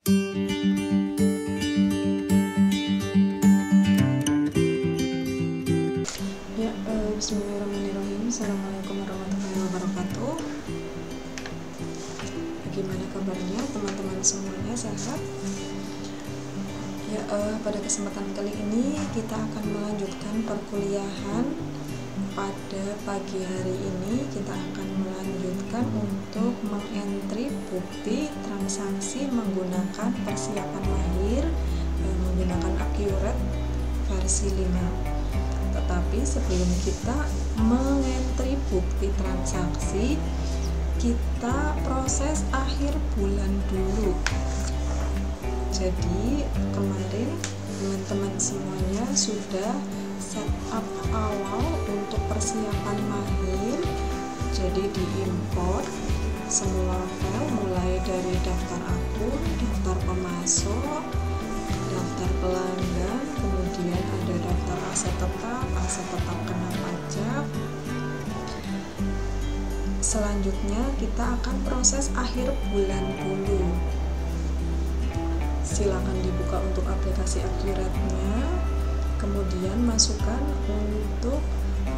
Bismillahirrahmanirrahim. Assalamualaikum warahmatullahi wabarakatuh. Bagaimana kabarnya teman-teman semuanya, sehat? Pada kesempatan kali ini kita akan melanjutkan perkuliahan. Pada pagi hari ini kita akan melanjutkan untuk mengentry bukti transaksi menggunakan persiapan mahir menggunakan Accurate versi 5. Tetapi sebelum kita mengentry bukti transaksi, kita proses akhir bulan dulu. Jadi kemarin teman-teman semuanya sudah setup awal untuk persiapan mahir. Jadi diimport semua file mulai dari daftar akun, daftar pemasok, daftar pelanggan, kemudian ada daftar aset tetap kena pajak. Selanjutnya kita akan proses akhir bulan dulu. Silakan dibuka untuk aplikasi Accurate-nya, kemudian masukkan untuk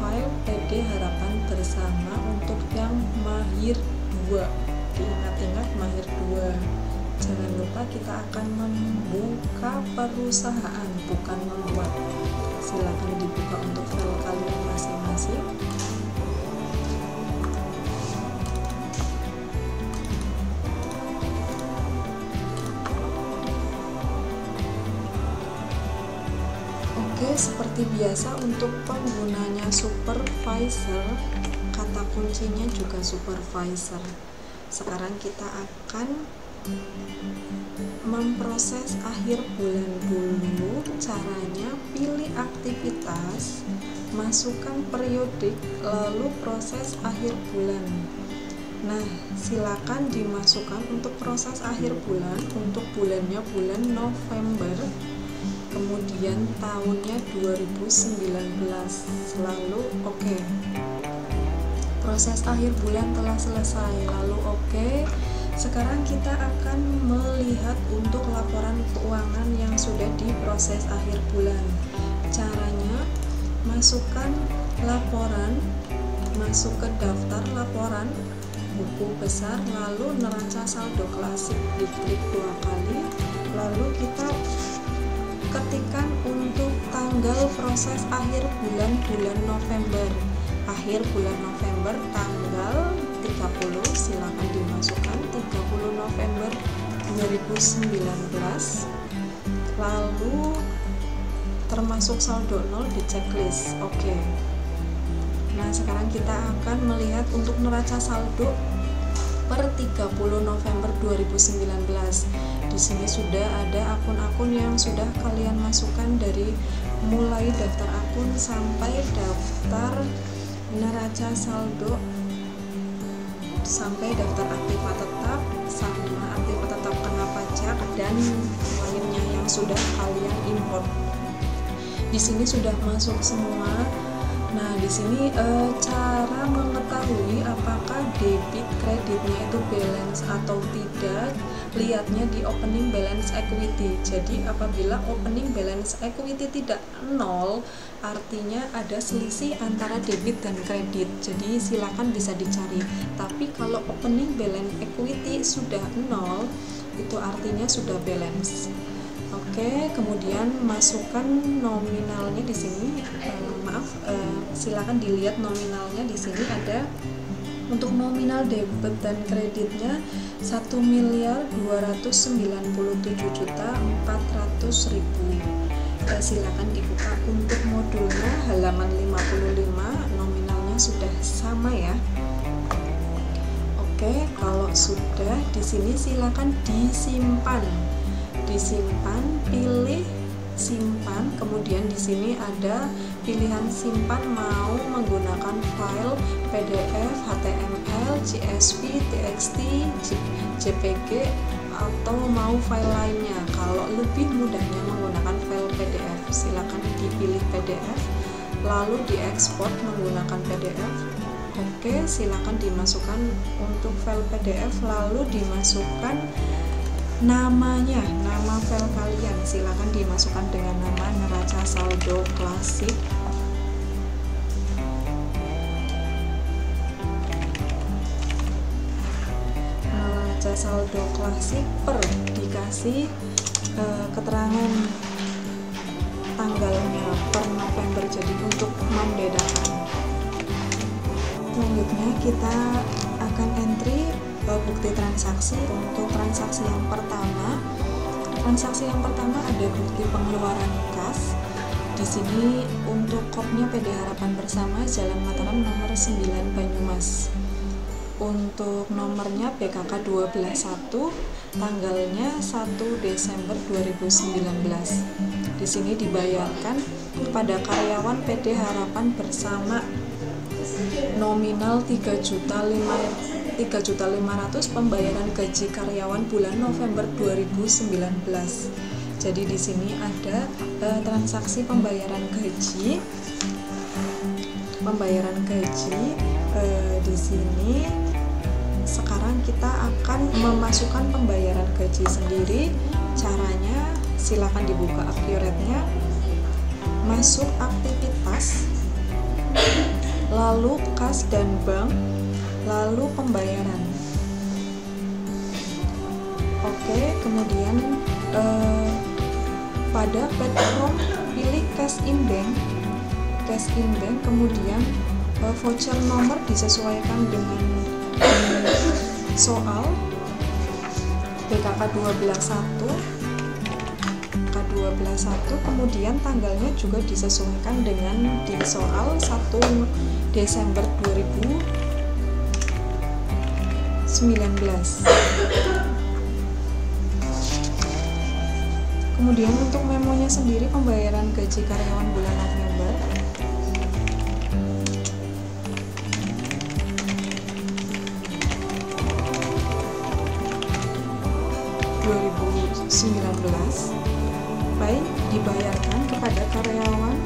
file PD harapan bersama untuk yang mahir 2. Diingat-ingat mahir 2. Jangan lupa kita akan membuka perusahaan, bukan membuat. Silakan dibuka untuk file kalian masing-masing. Oke, seperti biasa untuk penggunanya supervisor, kata kuncinya juga supervisor. Sekarang kita akan memproses akhir bulan dulu. Caranya pilih aktivitas, masukkan periodik, lalu proses akhir bulan. Nah, silakan dimasukkan untuk proses akhir bulan. Untuk bulannya bulan November, kemudian tahunnya 2019. Lalu oke. Proses akhir bulan telah selesai, lalu oke. Sekarang kita akan melihat untuk laporan keuangan yang sudah diproses akhir bulan. Caranya, masukkan laporan, masuk ke daftar laporan, buku besar, lalu neraca saldo klasik, diklik 2 kali, lalu kita ketikkan untuk tanggal proses akhir bulan November. Akhir bulan November tanggal 30, silakan dimasukkan 30 November 2019. Lalu termasuk saldo 0 di checklist. Oke. Nah, sekarang kita akan melihat untuk neraca saldo per 30 November 2019. Di sini sudah ada akun-akun yang sudah kalian masukkan dari mulai daftar akun sampai daftar neraca saldo, sampai daftar aktiva tetap sama aktiva tetap kena pajak dan lainnya yang sudah kalian import. Di sini sudah masuk semua. Nah, di sini cara mengetahui apakah debit kreditnya itu balance atau tidak, lihatnya di opening balance equity. Jadi apabila opening balance equity tidak 0, artinya ada selisih antara debit dan kredit. Jadi silakan bisa dicari. Tapi kalau opening balance equity sudah 0, itu artinya sudah balance. Oke, kemudian masukkan nominalnya di sini. Silakan dilihat nominalnya di sini ada untuk nominal debit dan kreditnya 1.297.400.000. Silakan dibuka untuk modulnya halaman 55, nominalnya sudah sama ya. Oke, kalau sudah di sini silakan disimpan. Pilih simpan, kemudian di sini ada pilihan simpan mau menggunakan file PDF, HTML, CSV, TXT, JPG atau mau file lainnya. Kalau lebih mudahnya menggunakan file PDF, silakan dipilih PDF lalu diekspor menggunakan PDF. Oke, silakan dimasukkan untuk file PDF lalu dimasukkan Namanya, nama file kalian silakan dimasukkan dengan nama neraca saldo klasik. Neraca saldo klasik per dikasih keterangan tanggalnya per November, jadi untuk membedakan. Selanjutnya kita akan entry bukti transaksi. Untuk transaksi yang pertama, ada bukti pengeluaran kas. Di sini untuk kopnya PD Harapan Bersama Jalan Mataram nomor 9 Banyumas. Untuk nomornya BKK 121, tanggalnya 1 Desember 2019. Di sini dibayarkan kepada karyawan PD Harapan Bersama nominal 3.500.000 pembayaran gaji karyawan bulan November 2019. Jadi di sini ada transaksi pembayaran gaji. Di sini sekarang kita akan memasukkan pembayaran gaji sendiri. Caranya silakan dibuka Accurate-nya, masuk aktivitas, lalu kas dan bank, lalu pembayaran. Oke, kemudian pada platform pilih cash in bank, kemudian voucher nomor disesuaikan dengan soal BKK 12.1, kemudian tanggalnya juga disesuaikan dengan di soal 1 Desember 2019. Kemudian untuk memonya sendiri, pembayaran gaji karyawan bulan November. Baik, dibayarkan kepada karyawan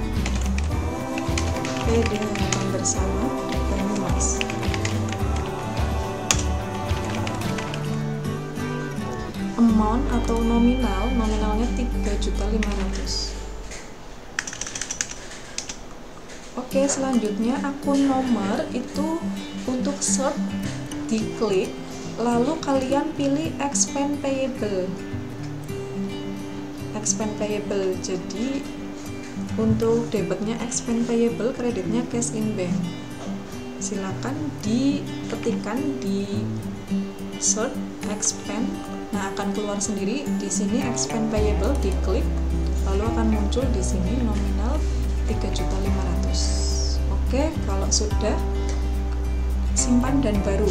PD Harapan Bersama Banyumas. Amount atau nominalnya 3.500.000. Oke, selanjutnya akun nomor itu untuk search diklik, lalu kalian pilih expense payable. Jadi untuk debitnya expense payable, kreditnya cash in bank. Silakan diketikkan di search expense. Nah, akan keluar sendiri di sini expense payable, diklik, lalu akan muncul di sini nominal 3.500.000. Oke, kalau sudah, simpan dan baru.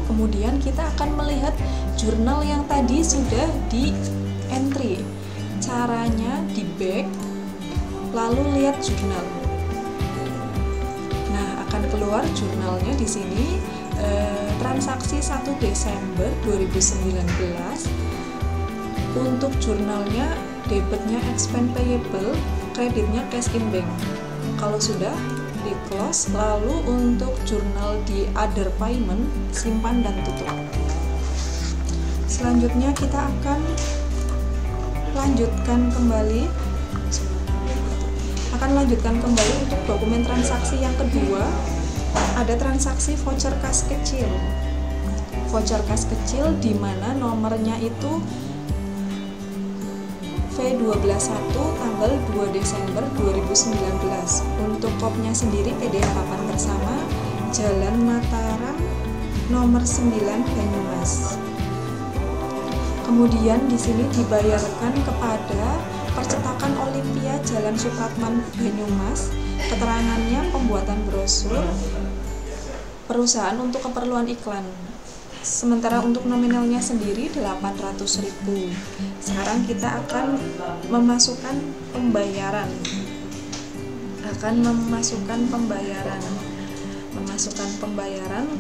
Kemudian kita akan melihat jurnal yang tadi sudah di entry. Caranya di back, lalu lihat jurnal. Nah, akan keluar jurnalnya di sini. Transaksi 1 Desember 2019. Untuk jurnalnya debitnya expense payable, kreditnya cash in bank. Kalau sudah di close, lalu untuk jurnal di other payment, simpan dan tutup. Selanjutnya kita akan lanjutkan kembali untuk dokumen transaksi yang kedua. Ada transaksi voucher kas kecil. Di mana nomornya itu V121 tanggal 2 Desember 2019. Untuk kopnya sendiri PD Harapan Bersama Jalan Mataram nomor 9 Banyumas. Kemudian di sini dibayarkan kepada Percetakan Olimpia Jalan Supratman Banyumas. Keterangannya pembuatan brosur perusahaan untuk keperluan iklan. Sementara untuk nominalnya sendiri 800.000. Sekarang kita akan memasukkan pembayaran.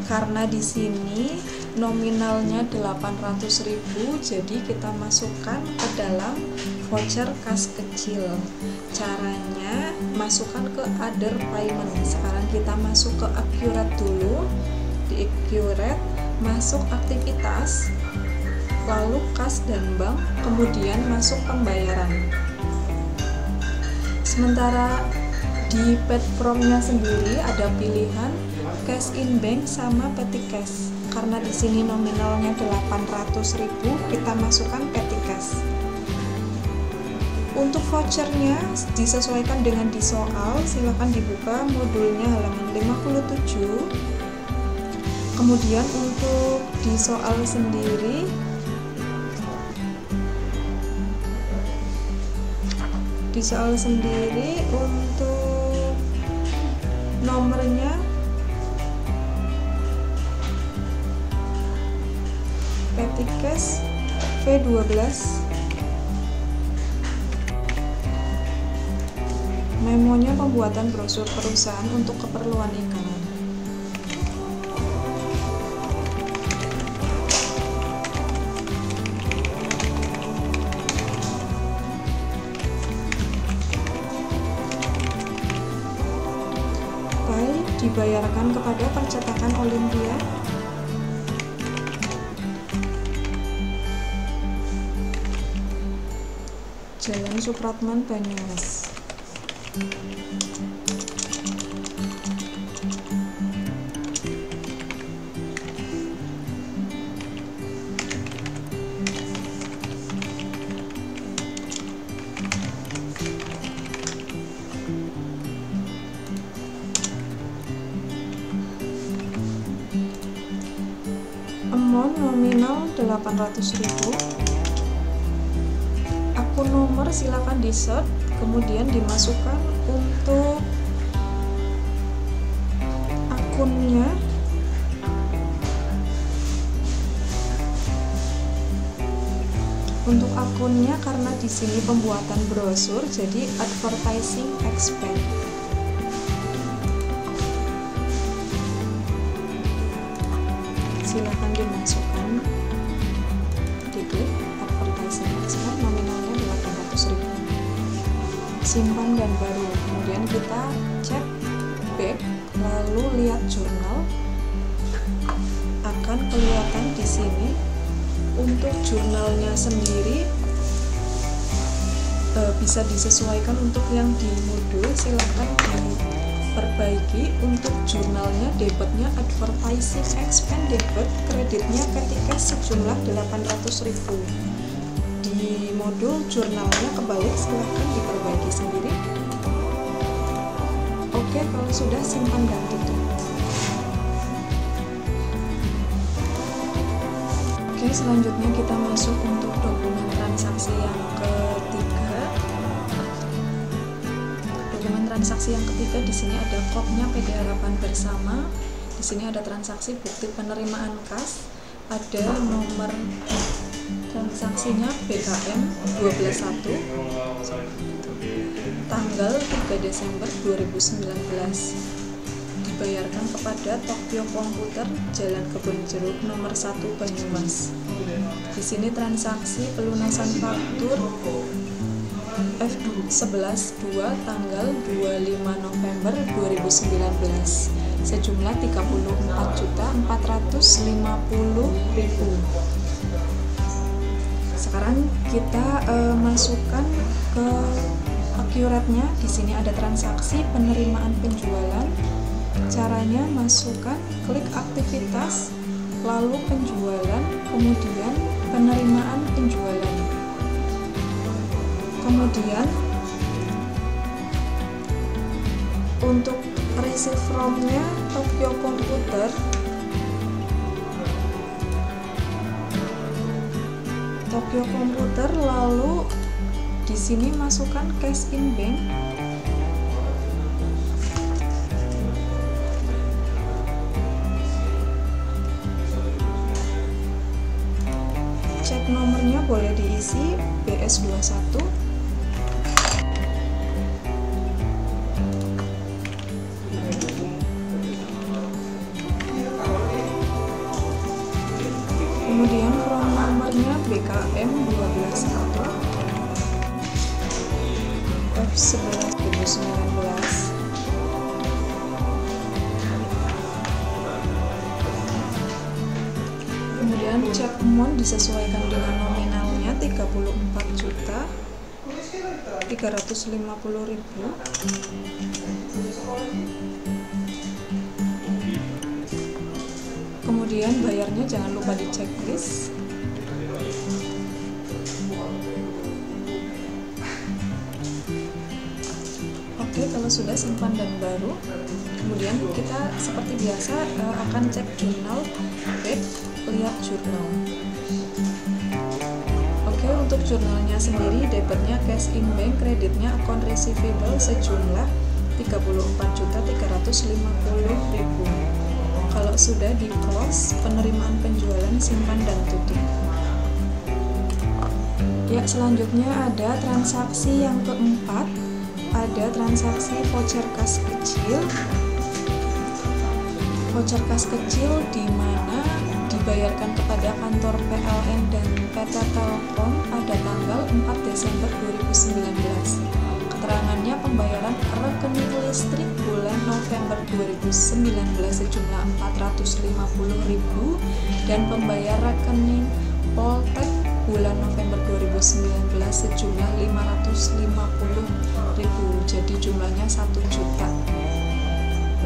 Karena di sini nominalnya 800.000, jadi kita masukkan ke dalam voucher kas kecil. Caranya masukkan ke other payment. Sekarang kita masuk ke Accurate dulu. Di Accurate masuk aktivitas, lalu kas dan bank, kemudian masuk pembayaran. Sementara di platformnya sendiri ada pilihan cash in bank sama petty cash. Karena di sini nominalnya 800.000, kita masukkan petty cash. Untuk vouchernya disesuaikan dengan di soal, silakan dibuka modulnya halaman 57. Kemudian untuk di soal sendiri untuk nomornya petty cash V12, memonya pembuatan brosur perusahaan untuk keperluan iklan. File dibayarkan kepada percetakan Olimpia. Jalan Supratman, Banyumas. Amount nominal 800.000. Akun nomor silakan di-search, kemudian dimasukkan untuk akunnya. Untuk akunnya karena di sini pembuatan brosur, jadi advertising expense. Silakan dimasukkan, diklik advertising expense, nominalnya 800.000. Simpan dan baru. Kemudian kita cek back, lalu lihat jurnal. Akan kelihatan di sini. Untuk jurnalnya sendiri bisa disesuaikan untuk yang di modul, silakan diperbaiki. Untuk jurnalnya debitnya advertising expense debit, kreditnya petty cash sejumlah 800.000. Di modul jurnalnya kebalik, silakan diperbaiki sendiri. Oke, kalau sudah simpan dan tutup. Oke, selanjutnya kita masuk untuk dokumen transaksi yang ketiga. Dokumen transaksi yang ketiga di sini ada kopnya PD Harapan Bersama. Di sini ada transaksi bukti penerimaan kas, ada nomor transaksinya BKM 121 tanggal 3 Desember 2019, dibayarkan kepada Tokyo Komputer, Jalan Kebun Jeruk nomor 1 Banyumas. Di sini transaksi pelunasan faktur F11-2 tanggal 25 November 2019 sejumlah 34.450.000. Sekarang kita masukkan ke akuratnya. Di sini ada transaksi penerimaan penjualan. Caranya masukkan, klik aktivitas, lalu penjualan, kemudian penerimaan penjualan. Kemudian untuk receive from-nya Tokyo Komputer, lalu di sini masukkan cash in bank. Cek nomornya boleh diisi BS21. Kemudian from nomornya BKM 121 F11 2019. Kemudian cek amount disesuaikan dengan nominalnya 34.350.000. Kemudian bayarnya jangan lupa di checklist. Oke, kalau sudah simpan dan baru, kemudian kita seperti biasa akan cek jurnal, lihat jurnal. Oke, untuk jurnalnya sendiri debitnya cash in bank, kreditnya account receivable sejumlah 34.350.000. Kalau sudah di close, penerimaan penjualan simpan dan tutup. Ya, selanjutnya ada transaksi yang keempat, ada transaksi voucher kas kecil. Voucher kas kecil di mana dibayarkan kepada kantor PLN dan PT Telkom pada tanggal 4 Desember 2019. Keterangannya pembayaran rekening listrik bulan November 2019 sejumlah 450.000 dan pembayar rekening Poltek bulan November 2019 sejumlah 550.000. Jadi jumlahnya 1 juta.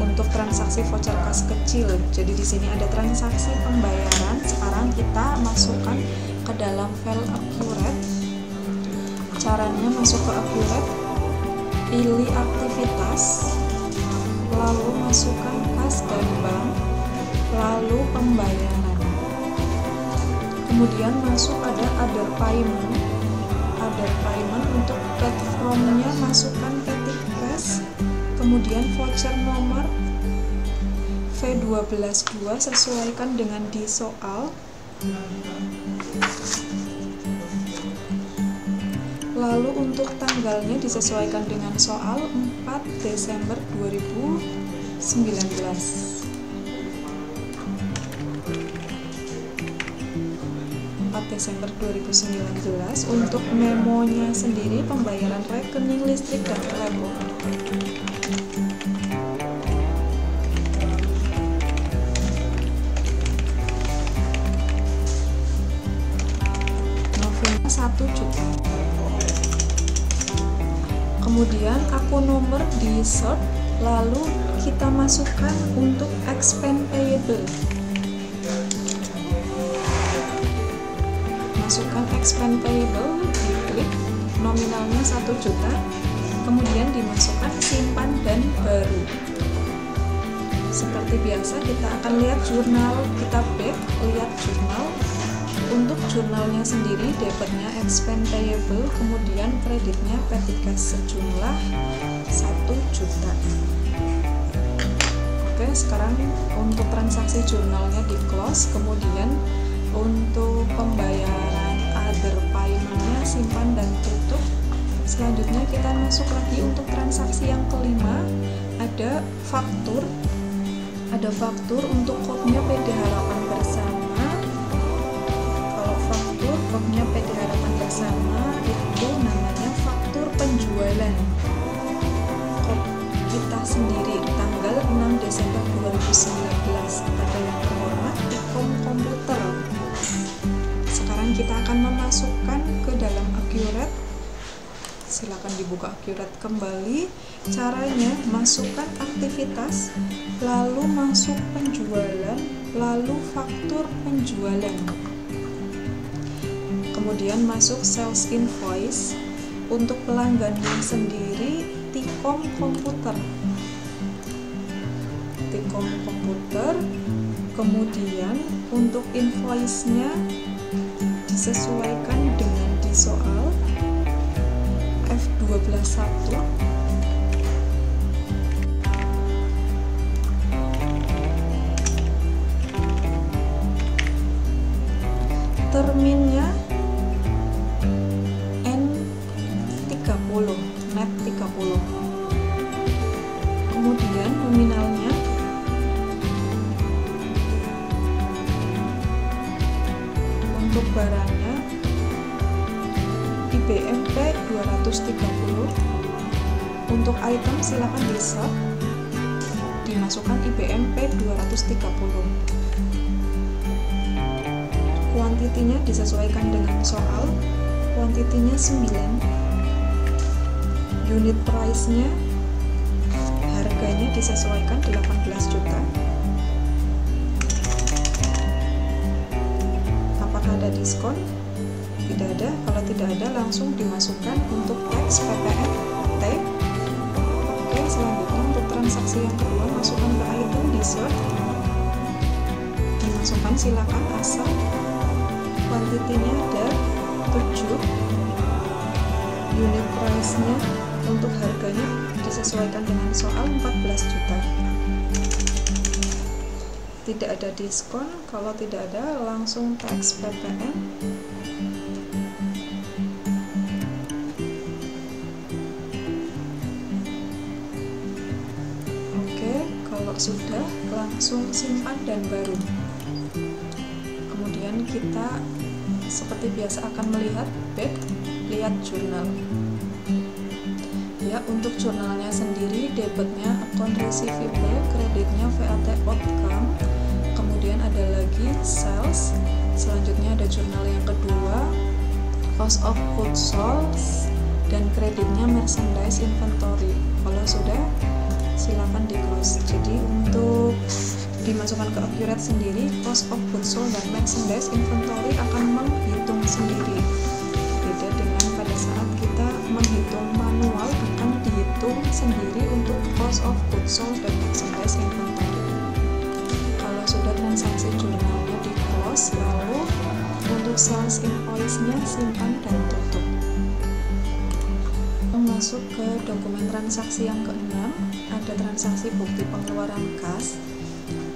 Untuk transaksi voucher kas kecil, jadi di sini ada transaksi pembayaran. Sekarang kita masukkan ke dalam file Accurate. Caranya masuk ke Accurate, pilih aktivitas, lalu masukkan kas dan bank, lalu pembayaran. Kemudian masuk ada other payment. Other payment untuk platformnya masukkan petty cash. Kemudian voucher nomor V122 sesuaikan dengan di soal. Lalu untuk tanggalnya disesuaikan dengan soal 4 Desember 2019. 4 Desember 2019. Untuk memonya sendiri pembayaran rekening listrik dan telepon. November 1 juta. Kemudian akun nomor di sort, lalu kita masukkan untuk expense payable. Masukkan expense payable, diklik, nominalnya 1 juta, kemudian dimasukkan simpan dan baru. Seperti biasa kita akan lihat jurnal, kita back, lihat jurnal. Untuk jurnalnya sendiri debitnya expense payable, kemudian kreditnya petty cash sejumlah 1 juta. Oke, sekarang untuk transaksi jurnalnya di close, kemudian untuk pembayaran other payment-nya simpan dan tutup. Selanjutnya kita masuk lagi untuk transaksi yang kelima, ada faktur. Ada faktur untuk kodenya PD Harapan Bersama. Kalau faktur kodenya PD Harapan Bersama itu namanya faktur penjualan. Kod kita sendiri tanggal 6 Desember 2019 kepada yang terhormat Ikom Komputer. Sekarang kita akan memasukkan ke dalam Accurate. Silakan dibuka Accurate kembali. Caranya masukkan aktivitas, lalu masuk penjualan, lalu faktur penjualan. Kemudian masuk sales invoice. Untuk pelanggannya sendiri T-Com Komputer. T-Com Komputer. Kemudian untuk invoice-nya disesuaikan dengan di soal F121. Terminnya N30, net 30. Kemudian nominalnya untuk barangnya IBMP 230. Untuk item silakan di sort, dimasukkan IBMP 230. kuantitinya disesuaikan dengan soal. Kuantitinya 9, unit price-nya, harganya disesuaikan 18 juta. Apakah ada diskon? Tidak ada. Kalau tidak ada, langsung dimasukkan untuk tax PPN T. Oke, selanjutnya untuk transaksi yang kedua, masukkan ke item dessert. Dimasukkan silakan, asal kuantitinya ada 7, unit price-nya untuk harganya disesuaikan dengan soal 14 juta. Tidak ada diskon. Kalau tidak ada, langsung tax PPN. Oke, kalau sudah, langsung simpan dan baru. Kemudian kita seperti biasa akan melihat back, lihat jurnal. Ya, untuk jurnalnya sendiri, debitnya account receivable, kreditnya VAT outcome, kemudian ada lagi sales, selanjutnya ada jurnal yang kedua, cost of goods sold, dan kreditnya merchandise inventory. Kalau sudah, silakan di close. Jadi untuk dimasukkan ke accurate sendiri, cost of goods sold dan merchandise inventory akan menghitung sendiri. Beda dengan pada saat kita menghitung manual, akan dihitung sendiri untuk cost of goods sold dan merchandise inventory. Kalau sudah transaksi jurnalnya di close, lalu untuk sales invoice-nya simpan dan tutup. Masuk ke dokumen transaksi yang ke-6, ada transaksi bukti pengeluaran kas.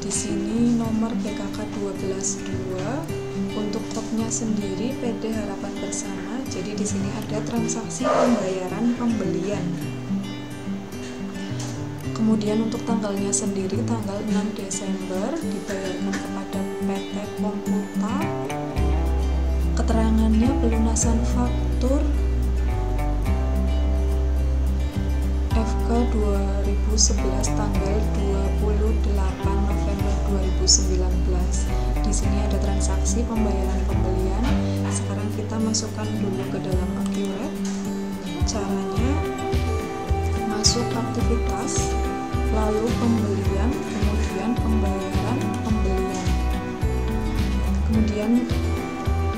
Di sini nomor BKK 122, untuk kodnya sendiri PD Harapan Bersama. Jadi di sini ada transaksi pembayaran pembelian. Kemudian untuk tanggalnya sendiri tanggal 6 Desember dibayarkan kepada PT Komputa. Keterangannya pelunasan faktur FK 2011 tanggal 28 November 2019. Di sini ada transaksi pembayaran pembelian. Sekarang kita masukkan dulu ke dalam accurate. Caranya masuk aktivitas, lalu pembelian, kemudian pembayaran pembelian. Kemudian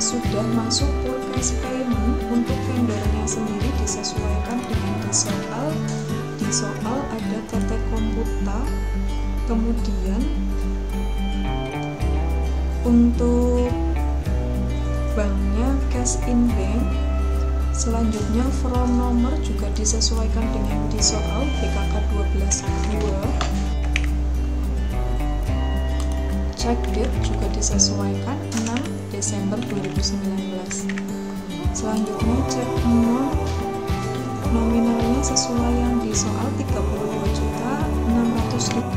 sudah masuk full cash payment, untuk vendornya sendiri disesuaikan dengan di soal. Di soal ada PT Komputa. Kemudian untuk banknya cash in bank. Selanjutnya from nomor juga disesuaikan dengan di soal BKK 12.2. Check date juga disesuaikan 6 Desember 2019. Selanjutnya cek nomor, nominalnya sesuai yang di soal 32.600.000.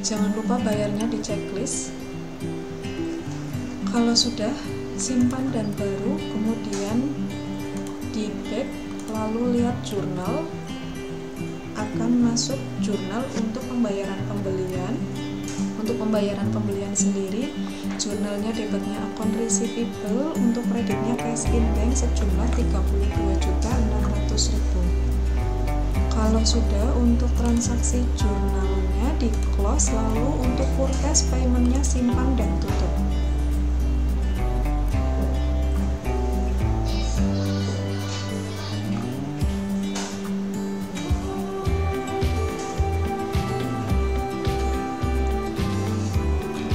Jangan lupa bayarnya di checklist. Kalau sudah, simpan dan baru, kemudian di back, lalu lihat jurnal. Akan masuk jurnal untuk pembayaran pembelian. Untuk pembayaran pembelian sendiri, jurnalnya debitnya account receivable, untuk kreditnya cash in bank sejumlah 32.600.000. Kalau sudah, untuk transaksi jurnalnya di close, lalu untuk forecast paymentnya simpan dan tutup.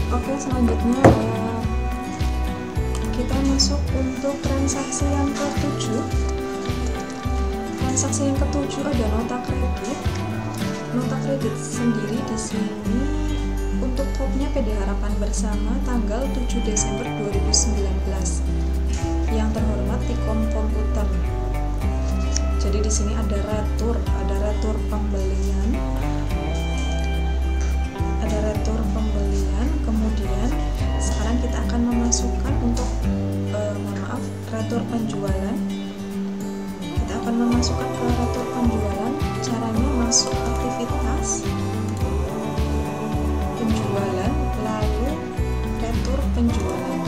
Oke, selanjutnya kita masuk untuk transaksi yang ke-7. Transaksi yang ke-7 ada nota kredit. Nota kredit sendiri di sini untuk kodnya PD Harapan Bersama tanggal 7 Desember 2019. Yang terhormat T-Com Komputer. Jadi di sini ada retur pembelian. akan memasukkan untuk retur penjualan. Kita akan memasukkan ke retur penjualan. Caranya masuk aktivitas penjualan, lalu retur penjualan.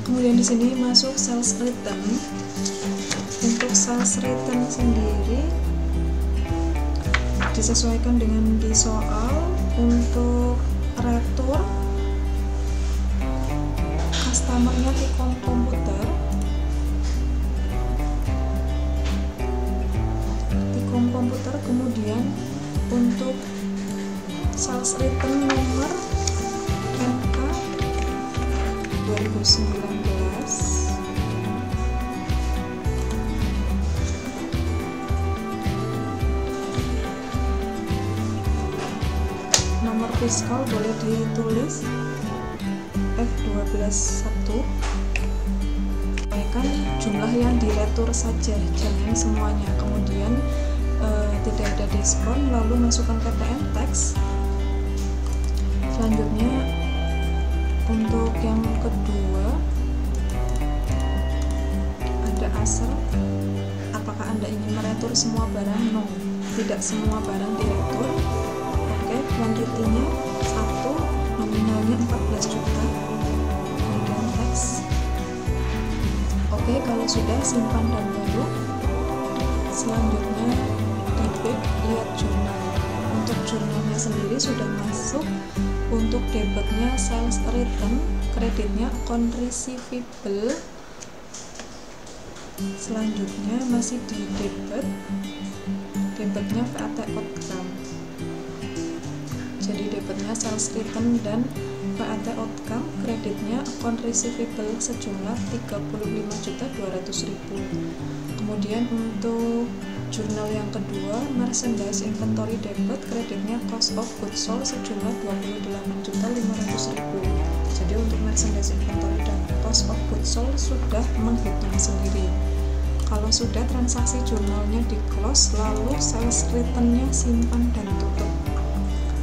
Kemudian di sini masuk sales return. Untuk sales return sendiri disesuaikan dengan di soal. Untuk retur customernya T-Com komputer, kemudian untuk sales return nomor NK 2019, nomor fiskal boleh ditulis F12.1. Jumlah yang diretur saja, jangan semuanya. Kemudian tidak ada diskon, lalu masukkan PTN teks. Selanjutnya untuk yang kedua ada asal. Apakah Anda ingin meretur semua barang? No, tidak semua barang diretur. Oke, kuantitinya 1, nominalnya 14 juta. Kemudian teks. Oke, kalau sudah simpan dan baru. Selanjutnya debit, lihat jurnal. Untuk jurnalnya sendiri sudah masuk. Untuk debitnya sales return, kreditnya account receivable. Selanjutnya masih di debit, debitnya VAT outcome. Jadi debitnya sales return dan VAT outcome, kreditnya account receivable sejumlah 35.200.000. Kemudian untuk jurnal yang kedua, merchandise inventory debit, kreditnya cost of goods sold sejumlah 28.500.000. Jadi untuk merchandise inventory dan cost of goods sold sudah menghitung sendiri. Kalau sudah, transaksi jurnalnya di close, lalu sales return-nya simpan dan tutup.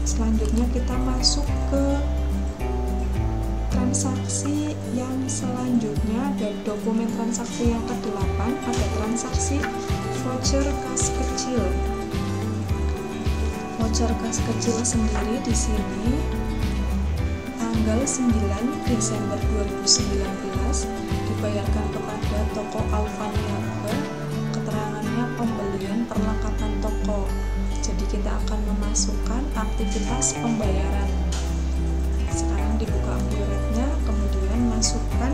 Selanjutnya kita masuk ke transaksi yang selanjutnya. Ada dokumen transaksi yang ke-8, ada transaksi voucher kas kecil. Voucher kas kecil sendiri di sini tanggal 9 Desember 2019 dibayarkan kepada toko Alfa Niaga. Keterangannya pembelian perlengkapan toko. Jadi kita akan memasukkan aktivitas pembayaran. Sekarang dibuka bioretnya, kemudian masukkan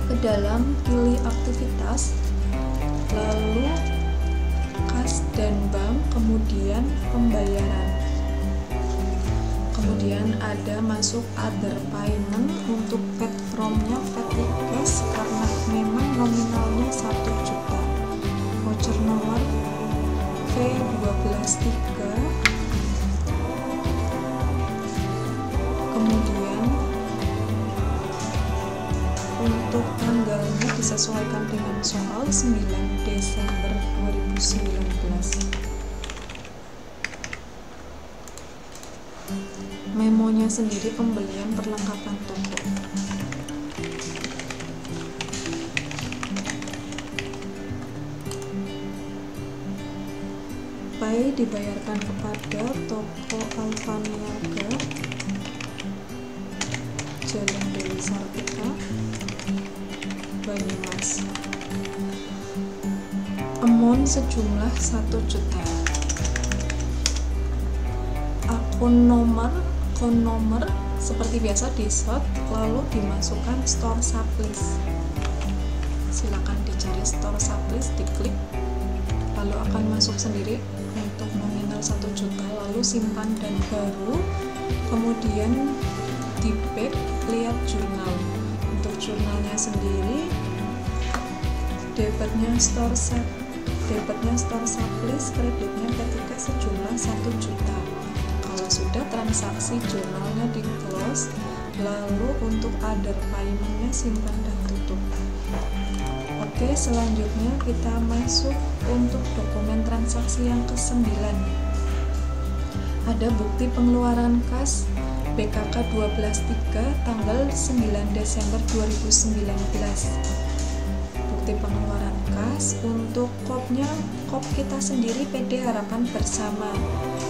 ke dalam pilih aktivitas, lalu kas dan bank, kemudian pembayaran. Kemudian ada masuk other payment. Untuk paid from-nya paid cash karena memang nominalnya 1 juta. Voucher nomor V12.3. Kemudian untuk tanggalnya disesuaikan dengan soal 9 Desember 2019. Memonya sendiri pembelian perlengkapan toko. Pay dibayarkan kepada toko Alfa Niaga, Jalan Dewi Sartika, Banyumas. Amount sejumlah 1 juta. Akun nomor seperti biasa di sort, lalu dimasukkan store supplies. Silakan dicari store supplies, diklik, lalu akan masuk sendiri. Untuk nominal 1 juta, lalu simpan dan baru, kemudian di back lihat jurnal. Untuk jurnalnya sendiri, debitnya store sublease, kreditnya ketika sejumlah 1 juta. Kalau sudah transaksi jurnalnya di close, lalu untuk other paymentnya simpan dan tutup. Oke, selanjutnya kita masuk untuk dokumen transaksi yang ke-9. Ada bukti pengeluaran kas BKK 12.3 tanggal 9 Desember 2019. Bukti pengeluaran kas untuk kopnya, kop kita sendiri PD Harapan Bersama,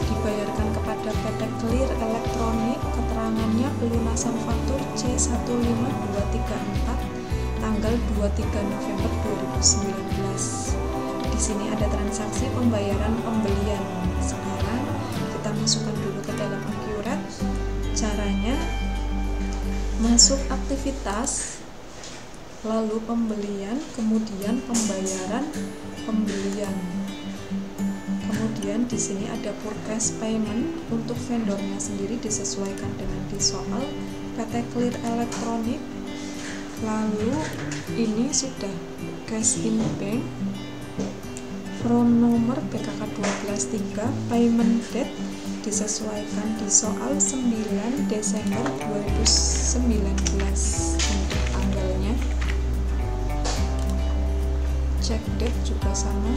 dibayarkan kepada PT Clear Elektronik, keterangannya pelunasan faktur C15234 tanggal 23 November 2019. Di sini ada transaksi pembayaran pembelian. Sekarang kita masukkan dulu ke dalam Accurate. Caranya masuk aktivitas, lalu pembelian, kemudian pembayaran pembelian. Kemudian di sini ada purchase payment, untuk vendornya sendiri disesuaikan dengan di soal PT Clear Elektronik. Lalu ini sudah cash in bank, from nomor BKK 12.3, payment date disesuaikan di soal 9 Desember 2019 untuk tanggalnya. Check date juga sama.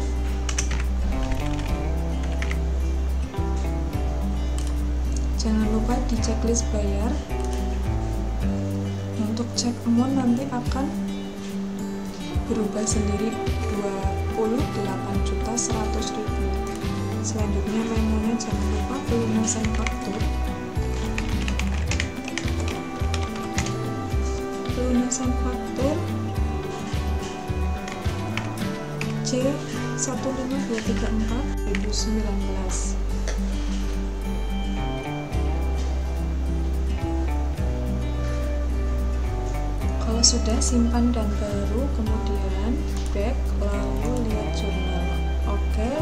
Jangan lupa di checklist bayar. Untuk cek amount nanti akan berubah sendiri, 28.100.000. Selanjutnya memonya jangan lupa pelunasan faktur. Pelunasan faktur C15234 2019. Kalau sudah, simpan dan baru, kemudian back, lalu lihat jurnal. Oke,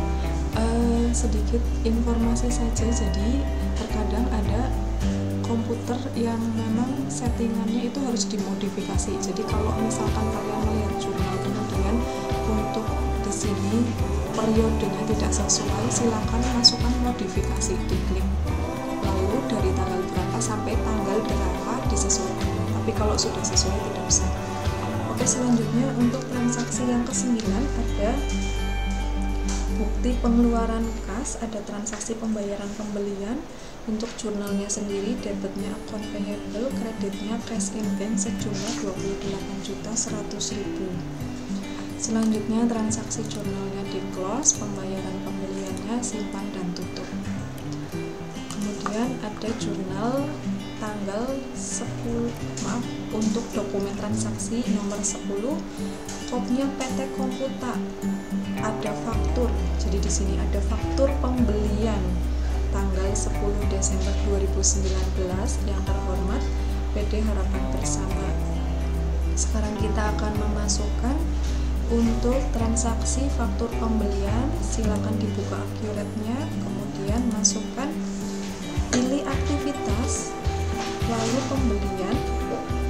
sedikit informasi saja. Jadi terkadang ada komputer yang memang settingannya itu harus dimodifikasi. Jadi kalau misalkan kalian melihat jurnal kemudian untuk di sini periodenya tidak sesuai, silakan masukkan modifikasi, diklik. Lalu dari tanggal berapa sampai tanggal berapa disesuaikan. Tapi kalau sudah sesuai tidak usah. Oke, selanjutnya untuk transaksi yang ke-9 ada bukti pengeluaran kas, ada transaksi pembayaran pembelian. Untuk jurnalnya sendiri, debitnya account payable, kreditnya cash in bank sejumlah 28.100.000. Selanjutnya transaksi jurnalnya di close, pembayaran pembeliannya simpan dan tutup. Kemudian ada jurnal tanggal 10, untuk dokumen transaksi nomor 10, kopnya PT Komputa, ada faktur. Jadi di sini ada faktur pembelian tanggal 10 Desember 2019 yang terhormat PT Harapan Bersama. Sekarang kita akan memasukkan untuk transaksi faktur pembelian. Silakan dibuka Accurate-nya, kemudian masukkan, pilih aktivitas, lalu pembelian,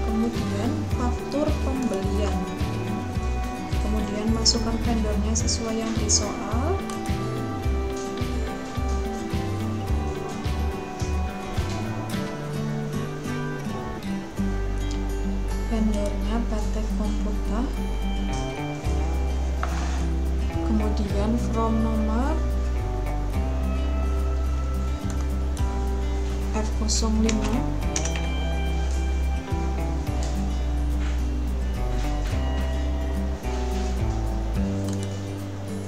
kemudian faktur pembelian, kemudian masukkan vendornya sesuai yang di soal. Vendornya PT Komputa, kemudian from nomor F05,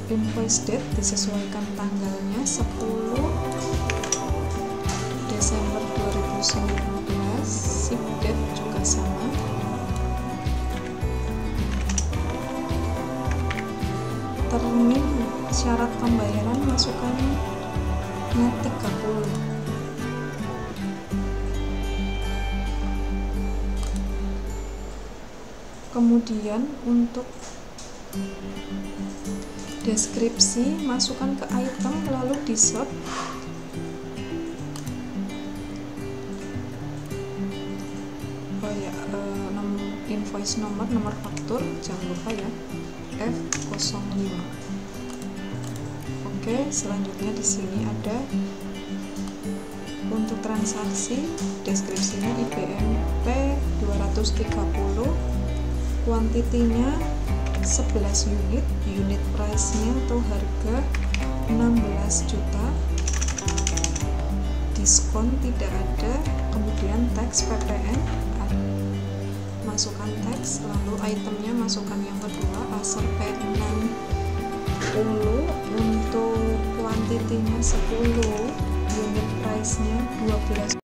invoice date disesuaikan tanggalnya 10 Desember 2019, ship date juga sama. Termin syarat pembayaran masukkan net 30. Kemudian untuk Deskripsi masukkan ke item lalu di sort. Oh ya, invoice nomor faktur jangan lupa ya, F05. Oke, selanjutnya di sini ada untuk transaksi, deskripsinya IBM P230, kuantitinya 11 unit price-nya atau harga 16 juta, diskon tidak ada, kemudian tax PPN, masukkan tax, lalu itemnya masukkan yang kedua, asal P60, untuk kuantitinya 10, unit price-nya 12